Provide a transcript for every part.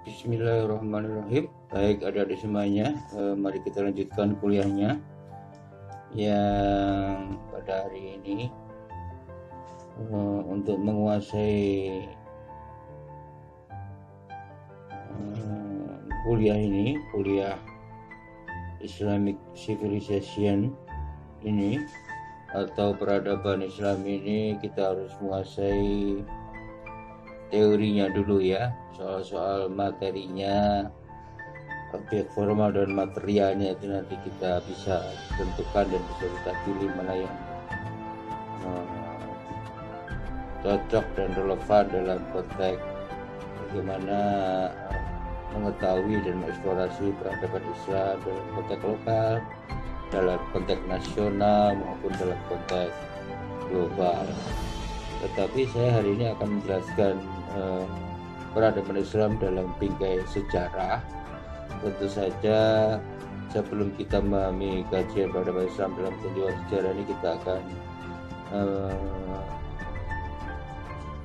Bismillahirrahmanirrahim. Baik, adik-adik semuanya, mari kita lanjutkan kuliahnya yang pada hari ini untuk menguasai kuliah Islamic Civilization ini atau peradaban Islam ini, kita harus menguasai teorinya dulu ya, soal-soal materinya, objek formal dan materialnya itu nanti kita bisa tentukan dan bisa kita pilih mana yang cocok dan relevan dalam konteks bagaimana mengetahui dan mengeksplorasi peradaban Islam dalam konteks lokal, dalam konteks nasional maupun dalam konteks global. Tetapi saya hari ini akan menjelaskan peradaban Islam dalam bingkai sejarah. Tentu saja sebelum kita memahami kajian peradaban Islam dalam tinjauan sejarah ini, kita akan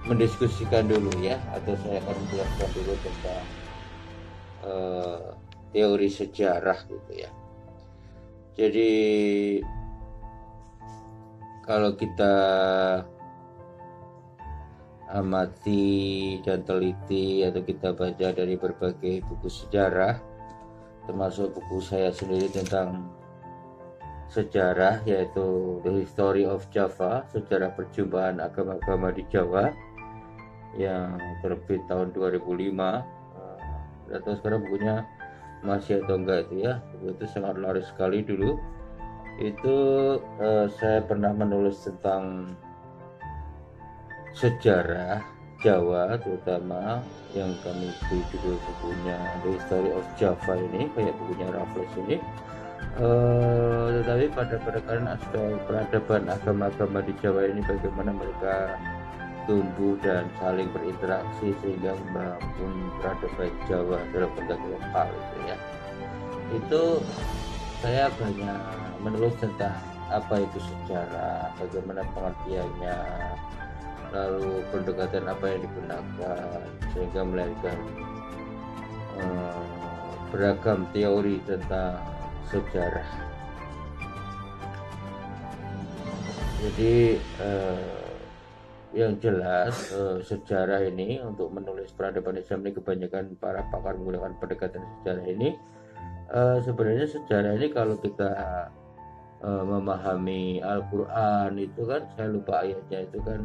mendiskusikan dulu ya, atau saya akan menjelaskan dulu tentang teori sejarah gitu ya. Jadi kalau kita amati dan teliti atau kita baca dari berbagai buku sejarah, termasuk buku saya sendiri tentang sejarah, yaitu The History of Java, sejarah perjumpaan agama-agama di Jawa, yang terbit tahun 2005. Tidak tahu sekarang bukunya masih atau enggak itu ya. Buku itu sangat laris sekali dulu. Itu saya pernah menulis tentang sejarah Jawa, terutama yang kami beri judul bukunya The History of Java ini, kayak bukunya Raffles ini. Tetapi pada pendekatan aspek peradaban agama-agama di Jawa ini, bagaimana mereka tumbuh dan saling berinteraksi sehingga membangun peradaban Jawa dalam konteks lokal itu ya. Itu saya banyak menulis tentang apa itu sejarah, bagaimana pengertiannya, lalu pendekatan apa yang digunakan, sehingga melahirkan beragam teori tentang sejarah. Jadi yang jelas sejarah ini, untuk menulis peradaban Islam ini, kebanyakan para pakar menggunakan pendekatan sejarah ini. Sebenarnya sejarah ini kalau kita memahami Al-Quran itu kan, saya lupa ayatnya itu kan,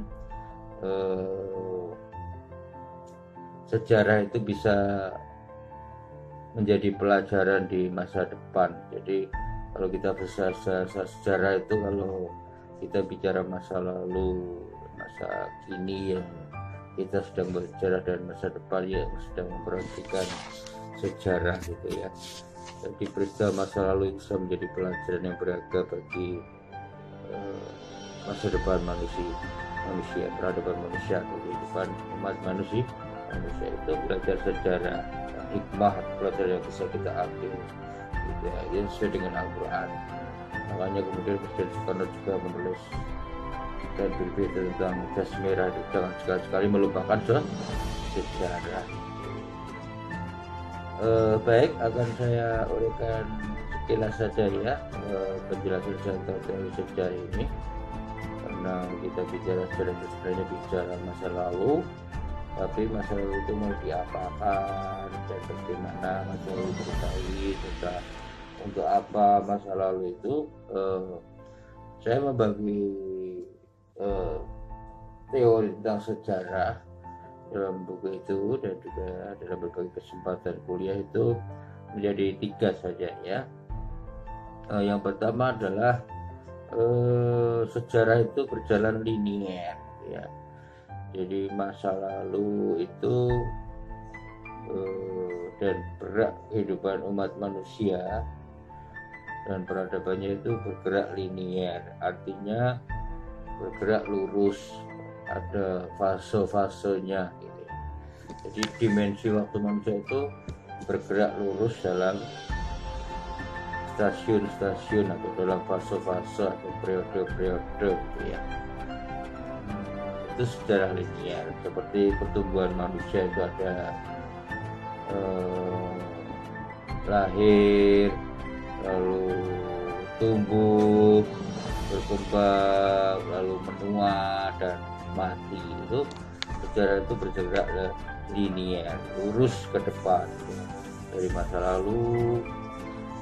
sejarah itu bisa menjadi pelajaran di masa depan. Jadi kalau kita bersejarah sejarah itu, kalau kita bicara masa lalu, masa kini yang kita sedang bersejarah, dan masa depan yang sedang memperhatikan sejarah gitu ya. Jadi peristiwa masa lalu itu bisa menjadi pelajaran yang berharga bagi masa depan manusia, peradaban manusia, kehidupan umat manusia itu. Belajar sejarah, hikmah, pelajaran yang bisa kita ambil gitu ya, yang sesuai dengan Al-Quran. Makanya kemudian Presiden Soekarno juga menulis dan berbicara tentang jas merah, jangan sekali-sekali melupakan sejarah. Baik, akan saya uraikan sekilas saja ya penjelasan tentang teori sejarah ini, karena kita bicara sejarah itu sebenarnya bicara masa lalu, tapi masa lalu itu mau diapakan dan bagaimana masa lalu diketahui, tentang untuk apa masa lalu itu. Saya membagi teori tentang sejarah dalam buku itu, dan juga dalam berbagai kesempatan kuliah itu, menjadi 3 saja ya. Yang pertama adalah sejarah itu berjalan linier ya. Jadi masa lalu itu dan gerak kehidupan umat manusia dan peradabannya itu bergerak linier, artinya bergerak lurus, ada fase-fasenya gitu. Jadi dimensi waktu manusia itu bergerak lurus dalam stasiun-stasiun atau dalam fase-fase atau periode-periode gitu ya. Itu secara linier. Seperti pertumbuhan manusia itu ada lahir, lalu tumbuh, berkembang, lalu menua dan mati. Itu sejarah itu bergerak linear, lurus ke depan, dari masa lalu,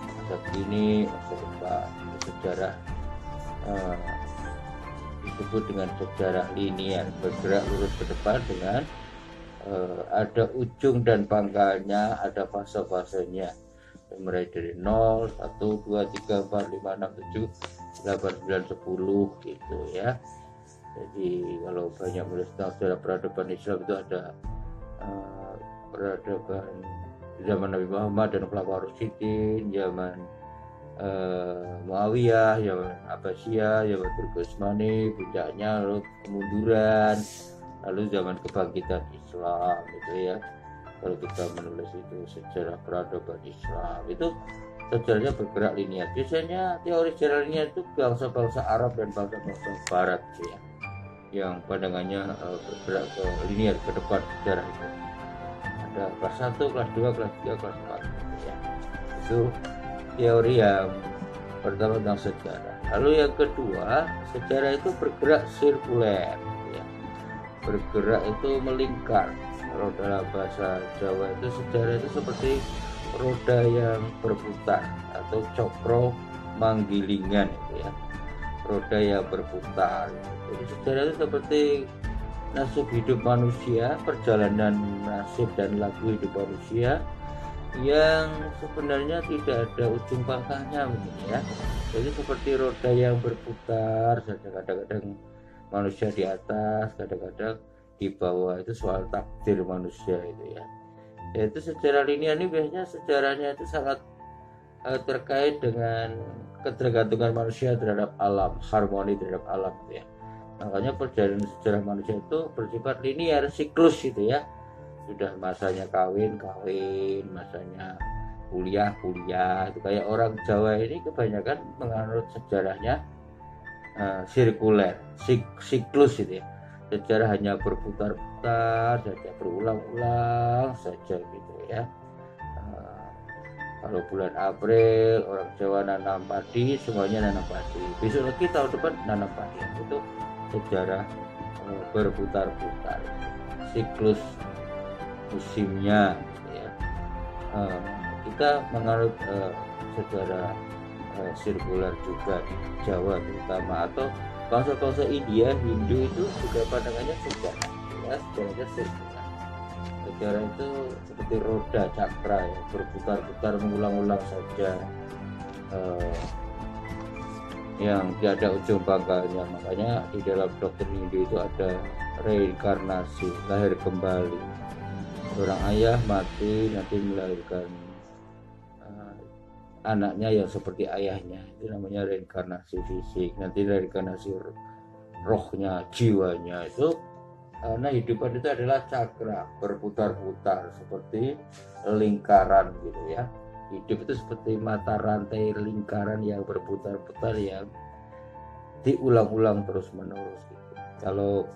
masa kini, masa depan. Sejarah disebut dengan sejarah linear, bergerak lurus ke depan dengan ada ujung dan pangkalnya, ada fase-fasenya, mulai dari 0, 1, 2, 3, 4, 5, 6, 7, 8, 9, 10 gitu ya. Jadi kalau banyak menulis tentang sejarah peradaban Islam itu ada peradaban zaman Nabi Muhammad dan Khulafaur Rasyidin, zaman Muawiyah, zaman Abbasiyah, zaman Turki Utsmani, puncaknya, lalu kemunduran, lalu zaman kebangkitan Islam gitu ya. Kalau kita menulis itu sejarah peradaban Islam, itu sejarahnya bergerak linear. Biasanya teori sejarah linear itu bangsa-bangsa Arab dan bangsa-bangsa Barat gitu ya, yang pandangannya bergerak ke linear ke depan sejarah itu. Ada kelas 1, kelas 2, kelas 3, kelas 4 gitu ya. Itu teori yang pertama tentang sejarah. Lalu yang kedua, sejarah itu bergerak sirkuler ya. Bergerak itu melingkar. Kalau dalam bahasa Jawa itu sejarah itu seperti roda yang berputar atau cokro manggilingan itu ya. Roda yang berputar. Jadi sejarah itu seperti nasib hidup manusia, perjalanan nasib dan lagu hidup manusia yang sebenarnya tidak ada ujung pangkalnya begini ya. Jadi seperti roda yang berputar saja, kadang-kadang manusia di atas, kadang-kadang di bawah. Itu soal takdir manusia itu ya. Yaitu sejarah linear ini biasanya sejarahnya itu sangat terkait dengan ketergantungan manusia terhadap alam, harmoni terhadap alam gitu ya. Makanya perjalanan sejarah manusia itu bersifat linear, siklus gitu ya. Sudah masanya kawin, masanya kuliah. Itu kayak orang Jawa ini kebanyakan menganut sejarahnya sirkuler, siklus gitu ya. Sejarah hanya berputar-putar saja, berulang-ulang saja gitu ya. Kalau bulan April orang Jawa nanam padi, semuanya nanam padi. Besok lagi tahun depan nanam padi. Itu sejarah berputar-putar, siklus musimnya gitu ya. Kita menganut sejarah sirkuler juga di Jawa terutama, atau bangsa-bangsa India, Hindu itu juga pandangannya sejarah ya, sejarahnya sirkuler. Sejarah itu seperti roda cakra ya, berputar-putar mengulang-ulang saja, yang tidak ada ujung pangkalnya. Makanya di dalam doktrin Hindu itu ada reinkarnasi, lahir kembali. Seorang ayah mati nanti melahirkan anaknya yang seperti ayahnya, itu namanya reinkarnasi fisik. Nanti reinkarnasi rohnya, jiwanya itu. Nah, hidupan itu adalah cakra, berputar-putar seperti lingkaran gitu ya. Hidup itu seperti mata rantai lingkaran yang berputar-putar, yang diulang-ulang terus-menerus gitu. Kalau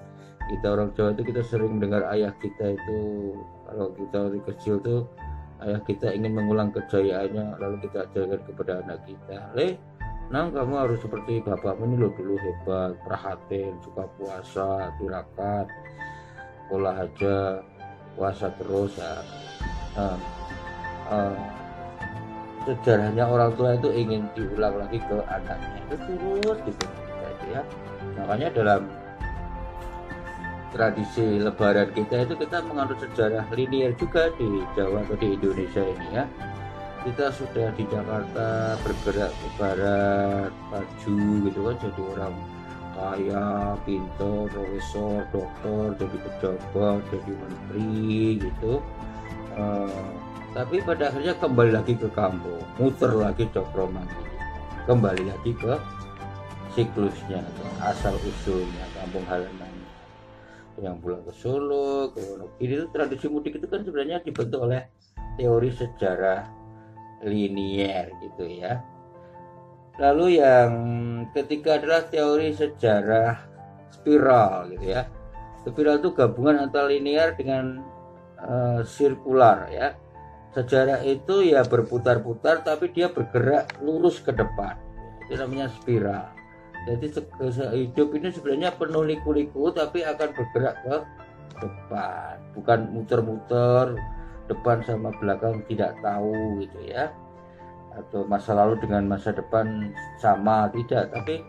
kita orang Jawa itu kita sering dengar ayah kita itu, kalau kita dari kecil tuh ayah kita ingin mengulang kejayaannya, lalu kita ajarkan kepada anak kita, Nang, kamu harus seperti bapakmu ini loh, dulu hebat, perhatian, suka puasa, tirakat, sekolah aja, puasa terus ya. Sejarahnya orang tua itu ingin diulang lagi ke anaknya, itu terus gitu ya. Makanya dalam tradisi lebaran kita itu kita menganut sejarah linear juga di Jawa atau di Indonesia ini ya. Kita sudah di Jakarta bergerak ke barat, maju gitu kan, jadi orang kaya, pintar, profesor, dokter, jadi pejabat, jadi menteri gitu. Tapi pada akhirnya kembali lagi ke kampung, muter lagi cokro manggiling, kembali lagi ke siklusnya, ke asal usulnya, kampung halaman. Yang pulang ke Solo, ke Wonogiri, itu tradisi mudik itu kan sebenarnya dibentuk oleh teori sejarah linear gitu ya. Lalu yang ketiga adalah teori sejarah spiral gitu ya. Spiral itu gabungan antara linear dengan sirkular ya. Sejarah itu ya berputar-putar tapi dia bergerak lurus ke depan. Itu namanya spiral. Jadi hidup ini sebenarnya penuh liku-liku tapi akan bergerak ke depan, bukan muter-muter depan sama belakang tidak tahu gitu ya, atau masa lalu dengan masa depan sama, tidak, tapi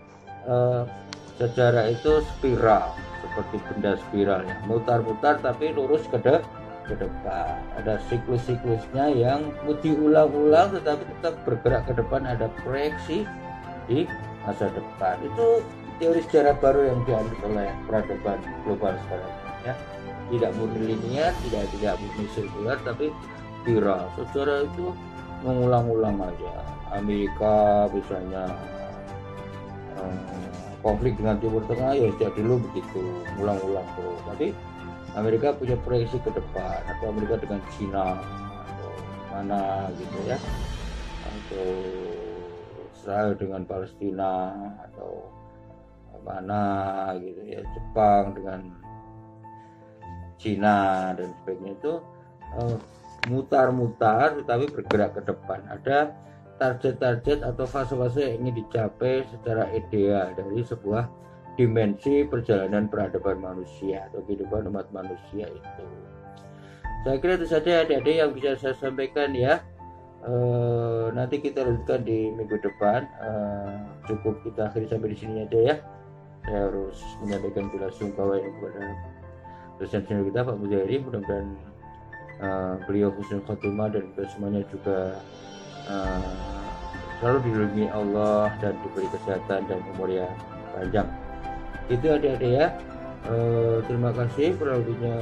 sejarah itu spiral, seperti benda spiral yang mutar-mutar tapi lurus ke depan. Ada siklus-siklusnya yang diulang-ulang tetapi tetap bergerak ke depan, ada proyeksi di masa depan. Itu teori sejarah baru yang diambil oleh peradaban global sekarang ya. Tidak murni linear, tidak murni sirkular, tapi spiral. Sejarah itu mengulang-ulang aja. Amerika misalnya konflik dengan Timur Tengah ya sejak dulu begitu, ulang-ulang terus. Tapi Amerika punya proyeksi ke depan, atau Amerika dengan Cina atau mana gitu ya, atau Israel dengan Palestina atau mana gitu ya, Jepang dengan Cina dan sebagainya. Itu mutar-mutar tetapi bergerak ke depan. Ada target-target atau fase-fase yang ingin dicapai secara ideal dari sebuah dimensi perjalanan peradaban manusia atau kehidupan umat manusia itu. Saya kira itu saja adik-adik yang bisa saya sampaikan ya. Nanti kita lanjutkan di minggu depan. Cukup kita akhiri sampai di sini aja ya. Saya harus menyampaikan bela sungkawa ini kepada dosen senior kita Pak Mujahiri. Mudah-mudahan beliau husnul khotimah dan kita semuanya juga selalu dilindungi Allah dan diberi kesehatan dan umur yang panjang. Itu adik-adik ya. Terima kasih, kurang lebihnya